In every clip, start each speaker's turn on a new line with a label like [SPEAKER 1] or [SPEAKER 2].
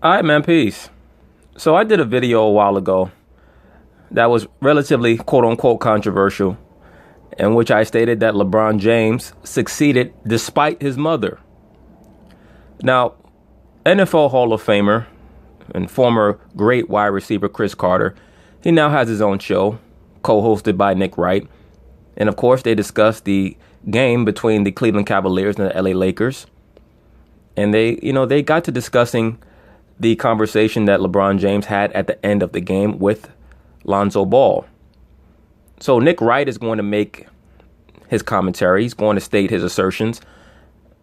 [SPEAKER 1] All right, man, peace. So I did a video a while ago that was relatively quote-unquote controversial, in which I stated that LeBron James succeeded despite his mother. Now, NFL Hall of Famer and former great wide receiver Cris Carter, he now has his own show, co-hosted by Nick Wright. And of course, they discussed the game between the Cleveland Cavaliers and the LA Lakers. And they got to discussing the conversation that LeBron James had at the end of the game with Lonzo Ball. So Nick Wright is going to make his commentary. He's going to state his assertions.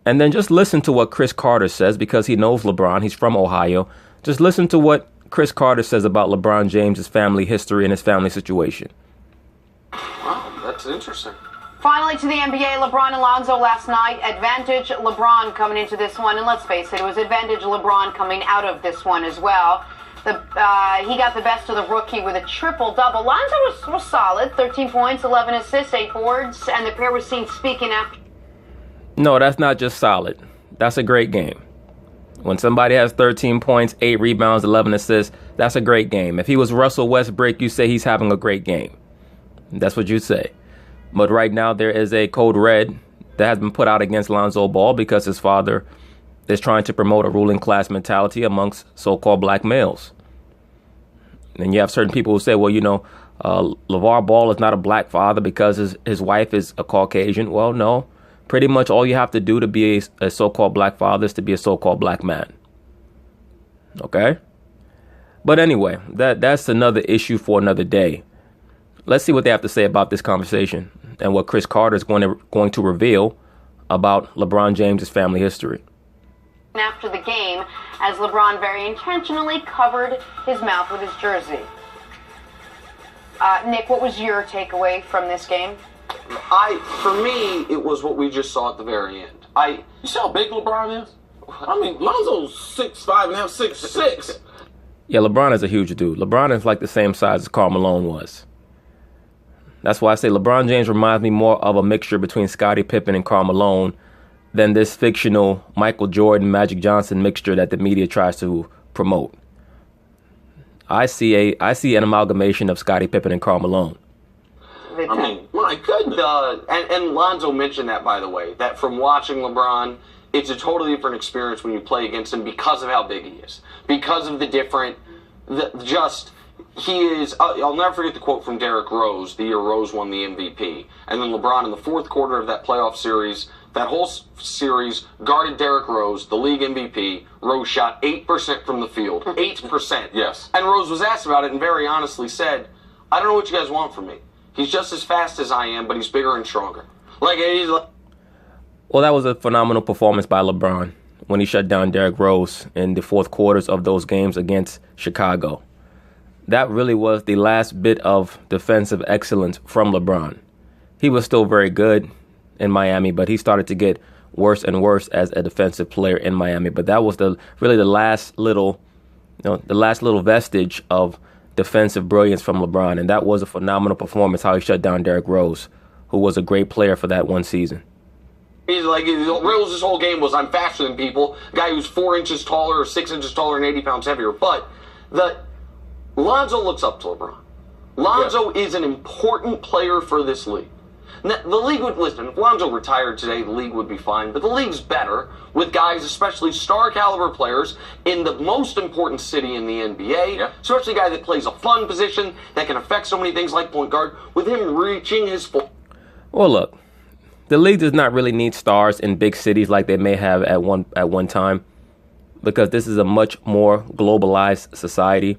[SPEAKER 1] And then just listen to what Cris Carter says, because he knows LeBron. He's from Ohio. Just listen to what Cris Carter says about LeBron James' family history and his family situation.
[SPEAKER 2] Wow, that's interesting.
[SPEAKER 3] Finally to the NBA, LeBron and Lonzo last night. Advantage LeBron coming into this one. And let's face it, it was advantage LeBron coming out of this one as well. He got the best of the rookie with a triple-double. Lonzo was solid. 13 points, 11 assists, 8 boards. And the pair was seen speaking after.
[SPEAKER 1] No, that's not just solid. That's a great game. When somebody has 13 points, 8 rebounds, 11 assists, that's a great game. If he was Russell Westbrook, you say he's having a great game. That's what you say. But right now there is a code red that has been put out against Lonzo Ball because his father is trying to promote a ruling class mentality amongst so-called black males. And you have certain people who say, well, LeVar Ball is not a black father because his wife is a Caucasian. Well, no. Pretty much all you have to do to be a so-called black father is to be a so-called black man. Okay? But anyway, that's another issue for another day. Let's see what they have to say about this conversation and what Cris Carter is going to reveal about LeBron James' family history.
[SPEAKER 3] After the game, as LeBron very intentionally covered his mouth with his jersey. Nick, what was your takeaway from this game?
[SPEAKER 2] For me, it was what we just saw at the very end.
[SPEAKER 4] You see how big LeBron is? I mean, Lonzo's 6'5" now, 6'6".
[SPEAKER 1] Yeah, LeBron is a huge dude. LeBron is like the same size as Karl Malone was. That's why I say LeBron James reminds me more of a mixture between Scottie Pippen and Karl Malone than this fictional Michael Jordan, Magic Johnson mixture that the media tries to promote. I see an amalgamation of Scottie Pippen and Karl Malone.
[SPEAKER 4] I mean, my goodness.
[SPEAKER 2] And Lonzo mentioned that, by the way, that from watching LeBron, it's a totally different experience when you play against him because of how big he is. Because of he is, I'll never forget the quote from Derrick Rose, the year Rose won the MVP. And then LeBron in the fourth quarter of that playoff series, that whole series, guarded Derrick Rose, the league MVP. Rose shot 8% from the field. 8%.
[SPEAKER 4] Yes.
[SPEAKER 2] And Rose was asked about it and very honestly said, I don't know what you guys want from me. He's just as fast as I am, but he's bigger and stronger.
[SPEAKER 1] Well, that was a phenomenal performance by LeBron when he shut down Derrick Rose in the fourth quarters of those games against Chicago. That really was the last bit of defensive excellence from LeBron. He was still very good in Miami, but he started to get worse and worse as a defensive player in Miami. But that was the last little vestige of defensive brilliance from LeBron, and that was a phenomenal performance how he shut down Derrick Rose, who was a great player for that one season.
[SPEAKER 2] He's like, Rose's whole game was, I'm faster than people. A guy who's 4 inches taller or 6 inches taller and 80 pounds heavier. But Lonzo looks up to LeBron. Lonzo is an important player for this league. Now, the league would, listen, if Lonzo retired today, the league would be fine, but the league's better with guys, especially star-caliber players, in the most important city in the NBA, especially a guy that plays a fun position that can affect so many things like point guard, with him reaching his full...
[SPEAKER 1] Well, look, the league does not really need stars in big cities like they may have at one time, because this is a much more globalized society.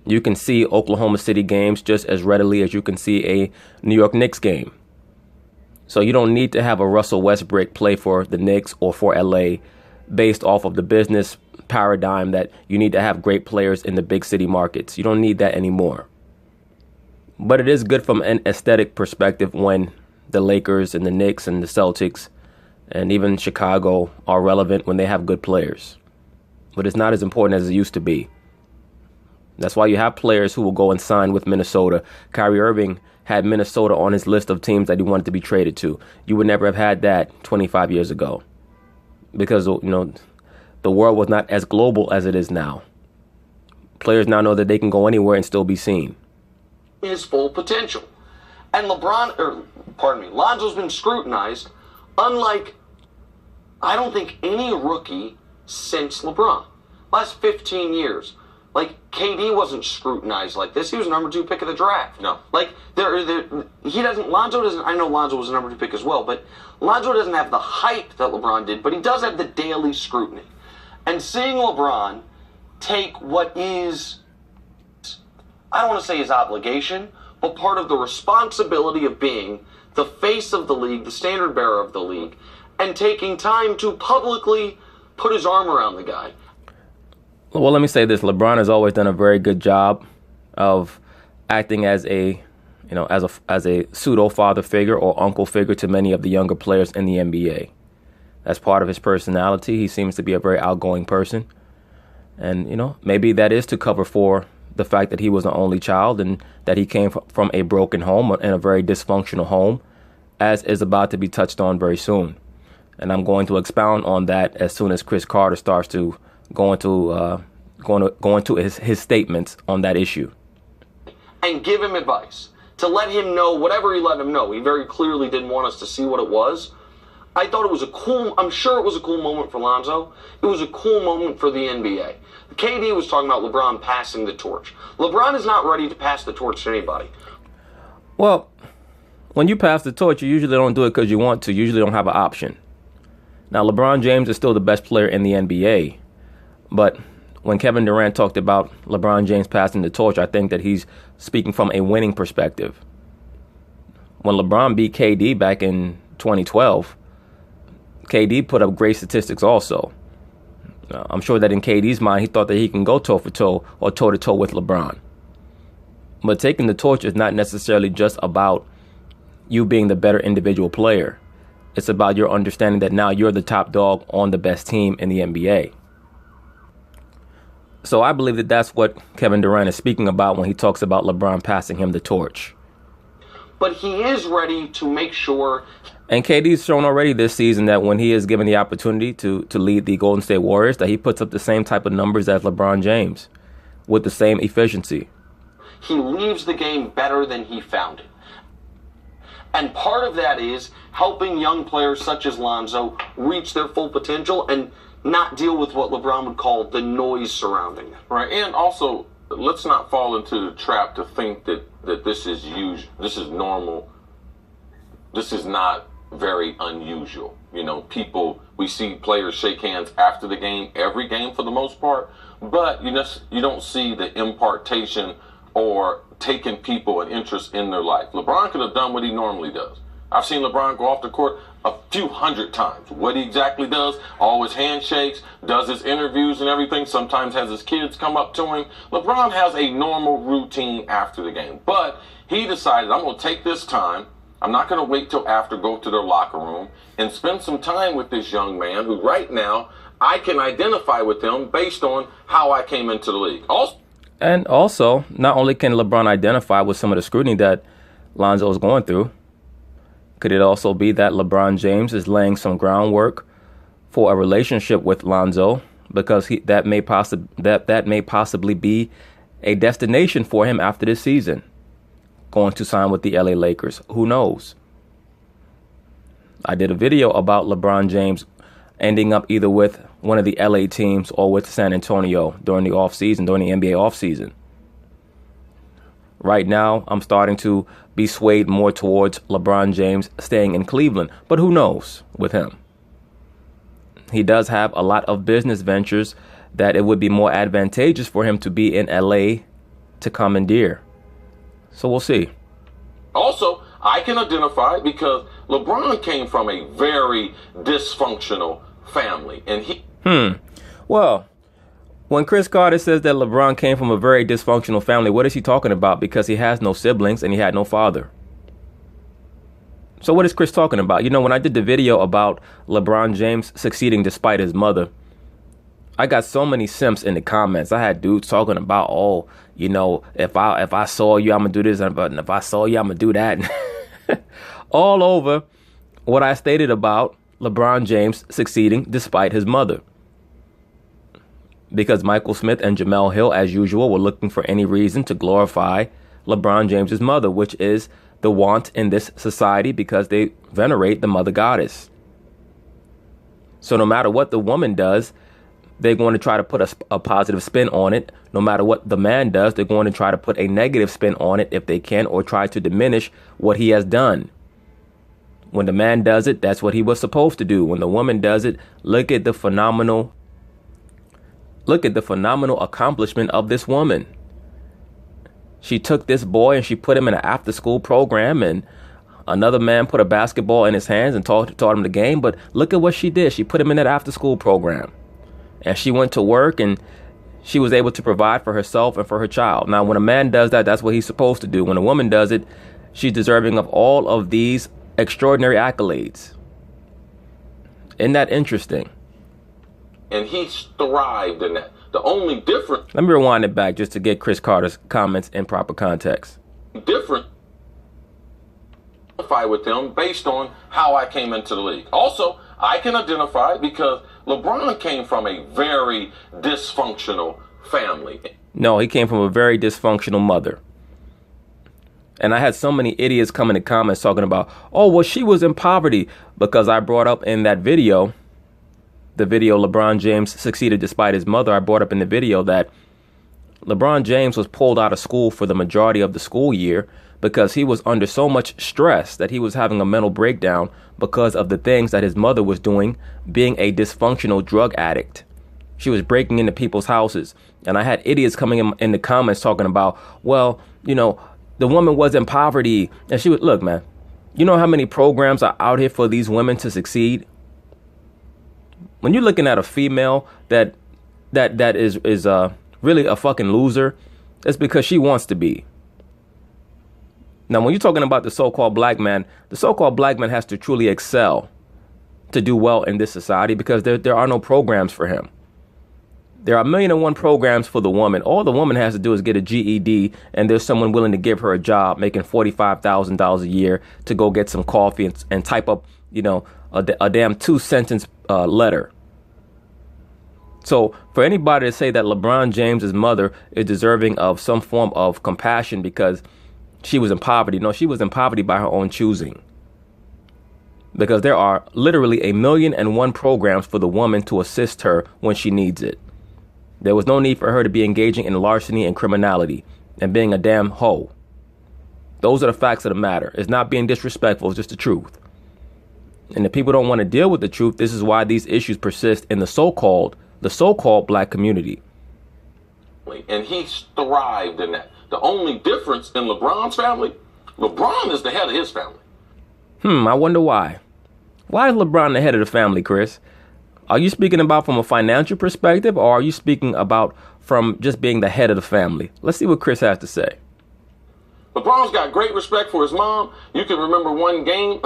[SPEAKER 1] You can see Oklahoma City games just as readily as you can see a New York Knicks game. So you don't need to have a Russell Westbrook play for the Knicks or for LA based off of the business paradigm that you need to have great players in the big city markets. You don't need that anymore. But it is good from an aesthetic perspective when the Lakers and the Knicks and the Celtics and even Chicago are relevant when they have good players. But it's not as important as it used to be. That's why you have players who will go and sign with Minnesota. Kyrie Irving had Minnesota on his list of teams that he wanted to be traded to. You would never have had that 25 years ago. Because, the world was not as global as it is now. Players now know that they can go anywhere and still be seen.
[SPEAKER 2] His full potential. And Lonzo's been scrutinized, unlike, I don't think, any rookie since LeBron. Last 15 years. Like, KD wasn't scrutinized like this. He was number 2 pick of the draft.
[SPEAKER 4] No.
[SPEAKER 2] Like, Lonzo doesn't, I know Lonzo was a number 2 pick as well, but Lonzo doesn't have the hype that LeBron did, but he does have the daily scrutiny. And seeing LeBron take what is, I don't want to say his obligation, but part of the responsibility of being the face of the league, the standard bearer of the league, and taking time to publicly put his arm around the guy.
[SPEAKER 1] Well, let me say this. LeBron has always done a very good job of acting as a pseudo father figure or uncle figure to many of the younger players in the NBA. That's part of his personality. He seems to be a very outgoing person. And, maybe that is to cover for the fact that he was an only child and that he came from a broken home and a very dysfunctional home, as is about to be touched on very soon. And I'm going to expound on that as soon as Chris Carter starts to go into his statements on that issue.
[SPEAKER 2] And give him advice. To let him know whatever he let him know. He very clearly didn't want us to see what it was. I thought it was I'm sure it was a cool moment for Lonzo. It was a cool moment for the NBA. KD was talking about LeBron passing the torch. LeBron is not ready to pass the torch to anybody.
[SPEAKER 1] Well, when you pass the torch, you usually don't do it because you want to. You usually don't have an option. Now, LeBron James is still the best player in the NBA. But when Kevin Durant talked about LeBron James passing the torch, I think that he's speaking from a winning perspective. When LeBron beat KD back in 2012, KD put up great statistics also. I'm sure that in KD's mind, he thought that he can go toe-for-toe or toe-to-toe with LeBron. But taking the torch is not necessarily just about you being the better individual player. It's about your understanding that now you're the top dog on the best team in the NBA. So I believe that that's what Kevin Durant is speaking about when he talks about LeBron passing him the torch.
[SPEAKER 2] But he is ready to make sure.
[SPEAKER 1] And KD's shown already this season that when he is given the opportunity to lead the Golden State Warriors, that he puts up the same type of numbers as LeBron James with the same efficiency.
[SPEAKER 2] He leaves the game better than he found it. And part of that is helping young players such as Lonzo reach their full potential and not deal with what LeBron would call the noise surrounding them.
[SPEAKER 4] Right, and also, let's not fall into the trap to think that this is normal. This is not very unusual. We see players shake hands after the game, every game for the most part, but you don't see the impartation or taking people an interest in their life. LeBron could have done what he normally does. I've seen LeBron go off the court a few hundred times. What he exactly does, all his handshakes, does his interviews and everything, sometimes has his kids come up to him. LeBron has a normal routine after the game. But he decided, I'm going to take this time. I'm not going to wait till after, go to their locker room and spend some time with this young man who right now I can identify with him based on how I came into the league.
[SPEAKER 1] Also, not only can LeBron identify with some of the scrutiny that Lonzo is going through, could it also be that LeBron James is laying some groundwork for a relationship with Lonzo because that may possibly be a destination for him after this season, going to sign with the LA Lakers? Who knows? I did a video about LeBron James ending up either with one of the LA teams or with San Antonio during the NBA offseason. Right now, I'm starting to be swayed more towards LeBron James staying in Cleveland. But who knows with him? He does have a lot of business ventures that it would be more advantageous for him to be in LA to commandeer. So we'll see.
[SPEAKER 4] Also, I can identify because LeBron came from a very dysfunctional family. And
[SPEAKER 1] Well, when Chris Carter says that LeBron came from a very dysfunctional family, what is he talking about? Because he has no siblings and he had no father. So what is Chris talking about? When I did the video about LeBron James succeeding despite his mother, I got so many simps in the comments. I had dudes talking about, if I saw you, I'm going to do this. And if I saw you, I'm going to do that. All over what I stated about LeBron James succeeding despite his mother. because Michael Smith and Jamel Hill, as usual, were looking for any reason to glorify LeBron James's mother, which is the want in this society because they venerate the mother goddess. So no matter what the woman does, they're going to try to put a positive spin on it. No matter what the man does, they're going to try to put a negative spin on it if they can, or try to diminish what he has done. When the man does it, that's what he was supposed to do. When the woman does it, look at the phenomenal accomplishment of this woman. She took this boy and she put him in an after-school program, and another man put a basketball in his hands and taught him the game. But look at what she did. She put him in that after-school program, and she went to work, and she was able to provide for herself and for her child. Now, when a man does that, that's what he's supposed to do. When a woman does it, she's deserving of all of these extraordinary accolades. Isn't that interesting?
[SPEAKER 4] And he thrived in that. The only difference.
[SPEAKER 1] Let me rewind it back just to get Chris Carter's comments in proper context.
[SPEAKER 4] Different. Identify with him based on how I came into the league. Also, I can identify because LeBron came from a very dysfunctional family.
[SPEAKER 1] No, he came from a very dysfunctional mother. And I had so many idiots come in the comments talking about, oh, well, she was in poverty, because I brought up in that video, the video LeBron James succeeded despite his mother. I brought up in the video that LeBron James was pulled out of school for the majority of the school year because he was under so much stress that he was having a mental breakdown because of the things that his mother was doing, being a dysfunctional drug addict. She was breaking into people's houses. And I had idiots coming in the comments talking about, well, you know, the woman was in poverty. And she would, look, man, you know how many programs are out here for these women to succeed? When you're looking at a female that is really a fucking loser, it's because she wants to be. Now, when you're talking about the so-called black man has to truly excel to do well in this society, because there are no programs for him. There are 1,000,001 programs for the woman. All the woman has to do is get a GED, and there's someone willing to give her a job making $45,000 a year to go get some coffee and type up, you know, a damn 2-sentence letter. So for anybody to say that LeBron James's mother is deserving of some form of compassion because she was in poverty, no, she was in poverty by her own choosing. Because there are literally 1,000,001 programs for the woman to assist her when she needs it. There was no need for her to be engaging in larceny and criminality and being a damn hoe. Those are the facts of the matter. It's not being disrespectful, it's just the truth. And if people don't want to deal with the truth, this is why these issues persist in the so-called black community.
[SPEAKER 4] And he thrived in that. The only difference in LeBron's family, LeBron is the head of his family.
[SPEAKER 1] I wonder why. Why is LeBron the head of the family, Chris? Are you speaking about from a financial perspective, or are you speaking about from just being the head of the family? Let's see what Chris has to say.
[SPEAKER 4] LeBron's got great respect for his mom. You can remember one game,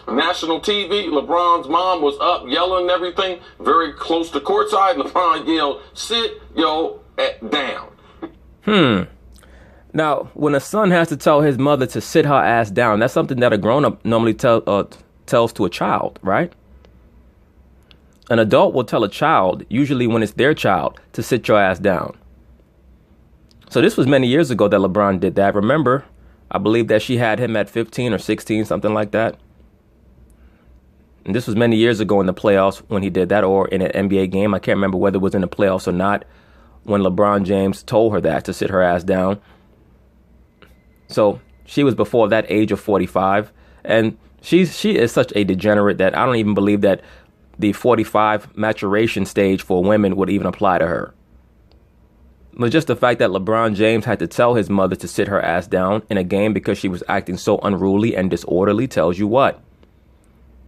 [SPEAKER 4] national TV, LeBron's mom was up yelling and everything, very close to courtside. LeBron yelled, sit your down.
[SPEAKER 1] Now, when a son has to tell his mother to sit her ass down, that's something that a grown-up normally tells to a child, right? An adult will tell a child, usually when it's their child, to sit your ass down. So this was many years ago that LeBron did that. Remember, I believe that she had him at 15 or 16, something like that. And this was many years ago in the playoffs when he did that, or in an NBA game. I can't remember whether it was in the playoffs or not, when LeBron James told her that, to sit her ass down. So she was before that age of 45. And she is such a degenerate that I don't even believe that the 45 maturation stage for women would even apply to her. But just the fact that LeBron James had to tell his mother to sit her ass down in a game because she was acting so unruly and disorderly tells you what?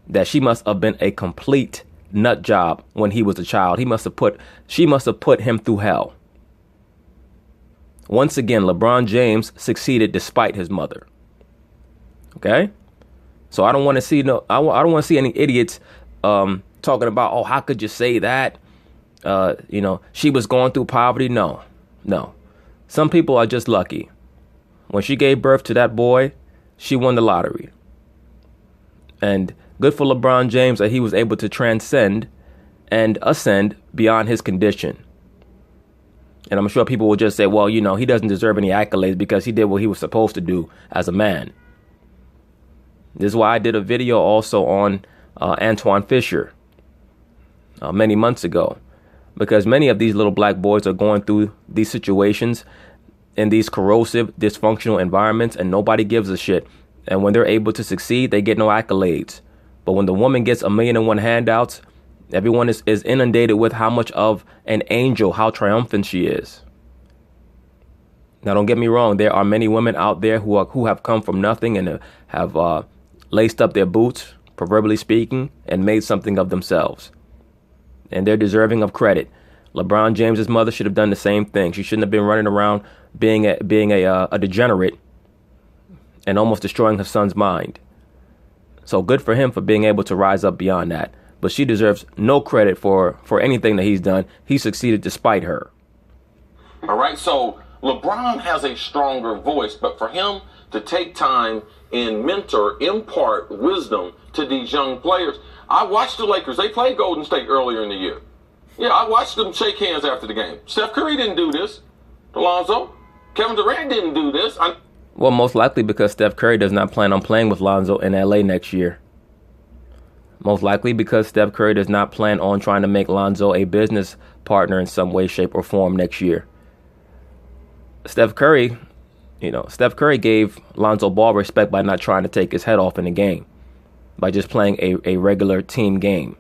[SPEAKER 1] That she must have been a complete nut job when he was a child. She must have put him through hell. Once again, LeBron James succeeded despite his mother. Okay? So I don't want to see I don't want to see any idiots talking about, oh, how could you say that? She was going through poverty. No. Some people are just lucky. When she gave birth to that boy, she won the lottery. And good for LeBron James that he was able to transcend and ascend beyond his condition. And I'm sure people will just say, well, he doesn't deserve any accolades because he did what he was supposed to do as a man. This is why I did a video also on Antoine Fisher many months ago, because many of these little black boys are going through these situations in these corrosive, dysfunctional environments, and nobody gives a shit. And when they're able to succeed, they get no accolades. But when the woman gets 1,000,001 handouts, everyone is inundated with how much of an angel, how triumphant she is. Now, don't get me wrong. There are many women out there who have come from nothing and have laced up their boots, proverbially speaking, and made something of themselves. And they're deserving of credit. LeBron James's mother should have done the same thing. She shouldn't have been running around being a degenerate and almost destroying her son's mind. So good for him for being able to rise up beyond that. But she deserves no credit for anything that he's done. He succeeded despite her.
[SPEAKER 4] All right, so LeBron has a stronger voice, but for him to take time and mentor, impart wisdom to these young players. I watched the Lakers. They played Golden State earlier in the year. Yeah, I watched them shake hands after the game. Steph Curry didn't do this. Lonzo. Kevin Durant didn't do this.
[SPEAKER 1] Well, most likely because Steph Curry does not plan on playing with Lonzo in LA next year. Most likely because Steph Curry does not plan on trying to make Lonzo a business partner in some way, shape, or form next year. Steph Curry gave Lonzo Ball respect by not trying to take his head off in the game, by just playing a regular team game.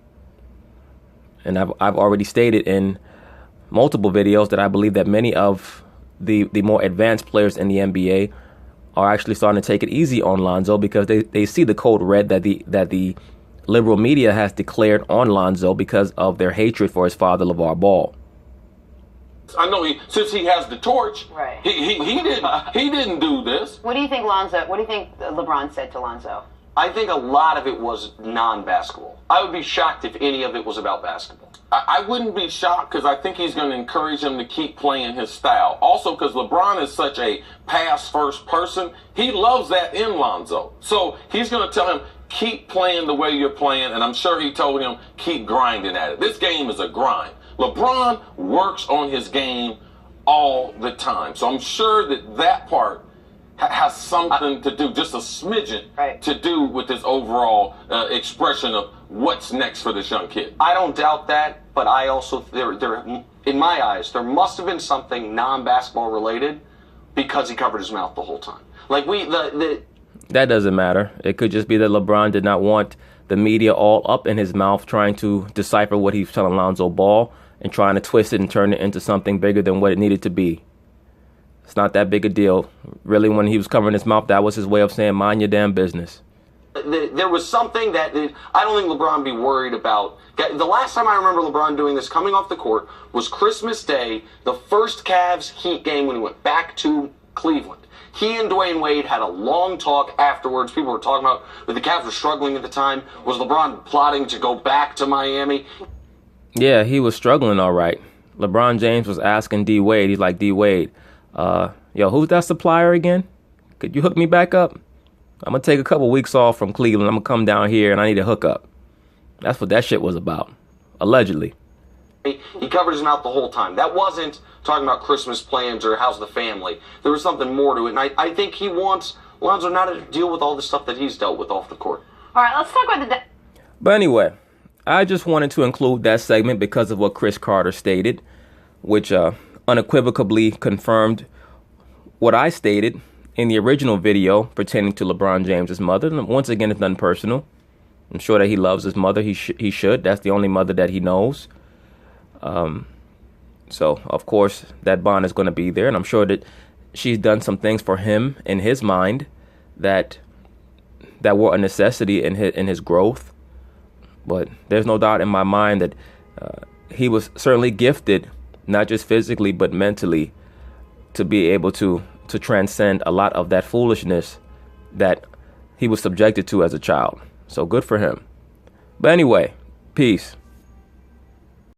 [SPEAKER 1] And I've already stated in multiple videos that I believe that many of the more advanced players in the NBA are actually starting to take it easy on Lonzo because they see the code red that the liberal media has declared on Lonzo because of their hatred for his father, LeVar Ball.
[SPEAKER 4] I know since he has the torch,
[SPEAKER 3] right.
[SPEAKER 4] he didn't do this.
[SPEAKER 3] What do you think LeBron said to Lonzo?
[SPEAKER 2] I think a lot of it was non-basketball. I would be shocked if any of it was about basketball.
[SPEAKER 4] I wouldn't be shocked because I think he's going to encourage him to keep playing his style. Also because LeBron is such a pass-first person, he loves that in Lonzo. So he's going to tell him, keep playing the way you're playing, and I'm sure he told him, keep grinding at it. This game is a grind. LeBron works on his game all the time. So I'm sure that part has something to do, just a smidgen to do with this overall expression of what's next for this young kid.
[SPEAKER 2] I don't doubt that, but I also, in my eyes, there must have been something non-basketball related because he covered his mouth the whole time. Like
[SPEAKER 1] That doesn't matter. It could just be that LeBron did not want the media all up in his mouth trying to decipher what he's telling Lonzo Ball and trying to twist it and turn it into something bigger than what it needed to be. It's not that big a deal. Really, when he was covering his mouth, that was his way of saying, mind your damn business.
[SPEAKER 2] There was something that I don't think LeBron be worried about. The last time I remember LeBron doing this coming off the court was Christmas Day, the first Cavs Heat game when he went back to Cleveland. He and Dwayne Wade had a long talk afterwards. People were talking about that the Cavs were struggling at the time. Was LeBron plotting to go back to Miami?
[SPEAKER 1] Yeah, he was struggling all right. LeBron James was asking D Wade. He's like, D Wade, yo, who's that supplier again? Could you hook me back up? I'm going to take a couple weeks off from Cleveland. I'm going to come down here and I need a hookup. That's what that shit was about, allegedly.
[SPEAKER 2] He covered his mouth the whole time. That wasn't talking about Christmas plans or how's the family. There was something more to it. And I think he wants Lonzo not to deal with all the stuff that he's dealt with off the court.
[SPEAKER 3] All right, let's talk about
[SPEAKER 1] But anyway, I just wanted to include that segment because of what Chris Carter stated, which unequivocally confirmed what I stated in the original video pertaining to LeBron James's mother. And once again, it's nothing personal. I'm sure that he loves his mother. He should. That's the only mother that he knows. So, of course, that bond is going to be there. And I'm sure that she's done some things for him in his mind that were a necessity in his growth. But there's no doubt in my mind that he was certainly gifted, not just physically, but mentally, to be able to transcend a lot of that foolishness that he was subjected to as a child. So good for him. But anyway, peace.